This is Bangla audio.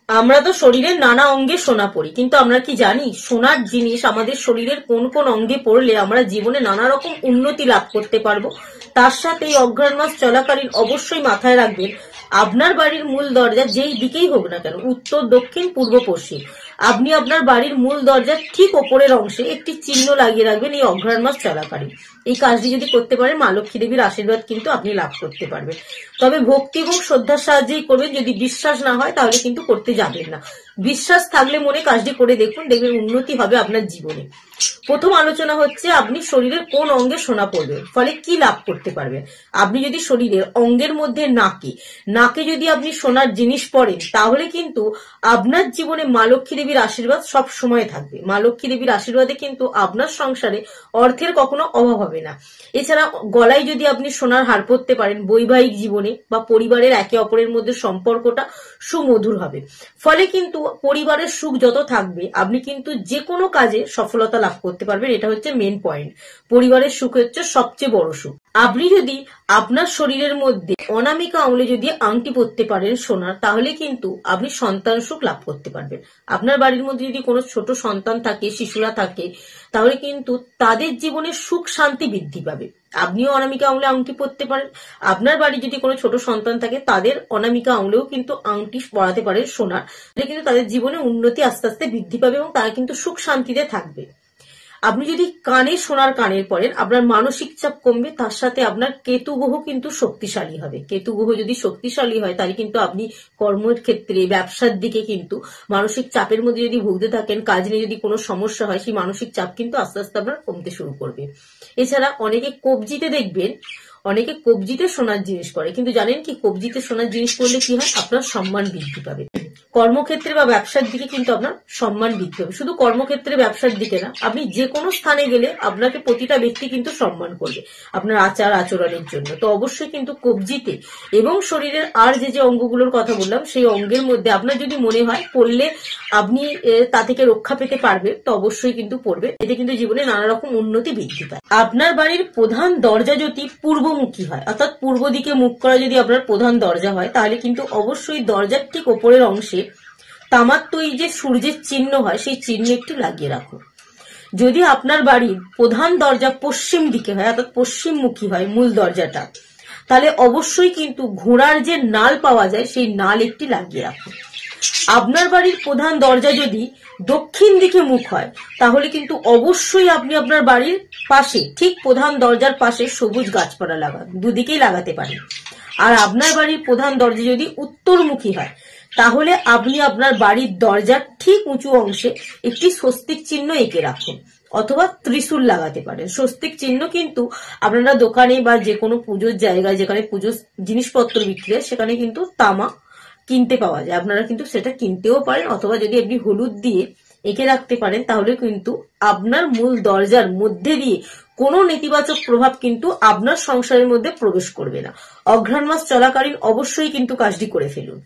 আমরা তো শরীরের নানা অঙ্গে সোনা পড়ি, কিন্তু আমরা কি জানি সোনার জিনিস আমাদের শরীরের কোন কোন অঙ্গে পড়লে আমরা জীবনে নানা রকম উন্নতি লাভ করতে পারবো। তার সাথে এই অঘ্রাণ মাস চলাকালীন অবশ্যই মাথায় রাখবেন, আপনার বাড়ির মূল দরজা যেই দিকেই হোক না কেন, উত্তর, দক্ষিণ, পূর্ব, পশ্চিম, আপনি আপনার বাড়ির মূল দরজার ঠিক ওপরের অংশে একটি চিহ্ন লাগিয়ে রাখবেন এই অঘ্রাণ মাস চলাকালীন। এই কাজটি যদি করতে পারেন, মা লক্ষ্মী দেবীর আশীর্বাদ কিন্তু আপনি লাভ করতে পারবেন। তবে ভক্তি এবং শ্রদ্ধার সাহায্যেই করবেন, যদি বিশ্বাস না হয় তাহলে কিন্তু করতে যাবেন না। বিশ্বাস থাকলে মনে কাজটি করে দেখুন, দেখবেন উন্নতি হবে আপনার জীবনে। প্রথম আলোচনা হচ্ছে আপনি শরীরের কোন অঙ্গে সোনা পড়বে, ফলে কি লাভ করতে পারবেন। আপনি যদি শরীরের অঙ্গের মধ্যে নাকে যদি আপনি সোনার জিনিস পড়েন, তাহলে কিন্তু আপনার জীবনে মা লক্ষ্মী দেবীর আশীর্বাদ সব সময় থাকবে। মা লক্ষ্মী দেবীর আশীর্বাদে কিন্তু আপনার সংসারে অর্থের কখনো অভাব হবে না। এছাড়া গলায় যদি আপনি সোনার হার পরতে পারেন, বৈবাহিক জীবনে বা পরিবারের একে অপরের মধ্যে সম্পর্কটা সুমধুর হবে। ফলে কিন্তু পরিবারের সুখ যত থাকবে, আপনি কিন্তু যে কোনো কাজে সফলতা লাভ করতে পারবেন। এটা হচ্ছে মেন পয়েন্ট। পরিবারের সুখ হচ্ছে সবচেয়ে বড় সুখ। আপনি যদি আপনার শরীরের মধ্যে অনামিকা আঙুলে যদি আংটি পরতে পারেন সোনার, তাহলে কিন্তু আপনি সন্তান সুখ লাভ করতে পারবেন। আপনার বাড়ির মধ্যে যদি কোনো ছোট সন্তান থাকে, শিশুরা থাকে, তাহলে কিন্তু তাদের জীবনে সুখ শান্তি বৃদ্ধি পাবে। আপনিও অনামিকা আঙুলে আংটি পরতে পারেন। আপনার বাড়ি যদি কোনো ছোট সন্তান থাকে, তাদের অনামিকা আঙুলেও কিন্তু আংটি পরাতে পারেন সোনার, তাহলে কিন্তু তাদের জীবনে উন্নতি আস্তে আস্তে বৃদ্ধি পাবে এবং তারা কিন্তু সুখ শান্তিতে থাকবে। আপনি যদি কানে সোনার কানের পরেন, আপনার মানসিক চাপ কমবে, তার সাথে আপনার কেতু গ্রহ কিন্তু শক্তিশালী হবে। কেতু গ্রহ যদি শক্তিশালী হয়, তাহলে কিন্তু আপনি কর্মের ক্ষেত্রে, ব্যবসার দিকে কিন্তু মানসিক চাপের মধ্যে যদি ভুগতে থাকেন, কাজ নিয়ে যদি কোনো সমস্যা হয়, সেই মানসিক চাপ কিন্তু আস্তে আস্তে আপনার কমতে শুরু করবে। এছাড়া অনেকে কবজিতে দেখবেন, অনেকে কবজিতে সোনার জিনিস পরে, কিন্তু জানেন কি কবজিতে সোনার জিনিস পরলে কি হয়, আপনার সম্মান বৃদ্ধি পাবে। কর্মক্ষেত্রে বা ব্যবসার দিকে কিন্তু আপনার সম্মান বৃদ্ধি হবে। শুধু কর্মক্ষেত্রে, ব্যবসার দিকে না, আপনি যে কোনো স্থানে গেলে আপনাকে প্রতিটা ব্যক্তি কিন্তু সম্মান করবে আপনার আচার আচরণের জন্য। তো অবশ্যই কিন্তু কবজিতে এবং শরীরের আর যে যে অঙ্গগুলোর কথা বললাম, সেই অঙ্গের মধ্যে আপনার যদি মনে হয় পড়লে আপনি তা থেকে রক্ষা পেতে পারবে, তো অবশ্যই কিন্তু পড়বে। এতে কিন্তু জীবনে নানা রকম উন্নতি বৃদ্ধি পায়। আপনার বাড়ির প্রধান দরজা যদি পূর্বমুখী হয়, অর্থাৎ পূর্ব দিকে মুখ করা যদি আপনার প্রধান দরজা হয়, তাহলে কিন্তু অবশ্যই দরজার ঠিক ওপরের অংশে তামার তৈরি যে সূর্যের চিহ্ন হয়, সেই চিহ্ন একটু লাগিয়ে রাখুন। যদি আপনার বাড়ির প্রধান দরজা পশ্চিম দিকে হয়, অর্থাৎ পশ্চিমমুখী হয় মূল দরজাটা, তাহলে অবশ্যই কিন্তু ঘোড়ার যে নাল পাওয়া যায়, সেই নাল একটি লাগিয়ে রাখুন। আপনার বাড়ির প্রধান দরজা যদি দক্ষিণ দিকে মুখ হয়, তাহলে কিন্তু অবশ্যই আপনি আপনার বাড়ির পাশে, ঠিক প্রধান দরজার পাশে সবুজ গাছপালা লাগান, দুদিকেই লাগাতে পারেন। আর আপনার বাড়ির প্রধান দরজা যদি উত্তরমুখী হয়, তাহলে আপনি আপনার বাড়ির দরজার ঠিক উঁচু অংশে একটি স্বস্তিক চিহ্ন এঁকে রাখুন, অথবা ত্রিশূল লাগাতে পারেন। স্বস্তিক চিহ্ন কিন্তু আপনারা দোকানে বা যে কোনো পুজোর জায়গায়, যেখানে পুজোর জিনিসপত্র বিক্রি হয়, সেখানে কিন্তু তামা কিনতে পাওয়া যায়, আপনারা কিন্তু সেটা কিনতেও পারেন। অথবা যদি আপনি হলুদ দিয়ে এঁকে রাখতে পারেন, তাহলে কিন্তু আপনার মূল দরজার মধ্যে দিয়ে কোনো নেতিবাচক প্রভাব কিন্তু আপনার সংসারের মধ্যে প্রবেশ করবে না। অঘ্রাণ মাস চলাকালীন অবশ্যই কিন্তু কাজটি করে ফেলুন।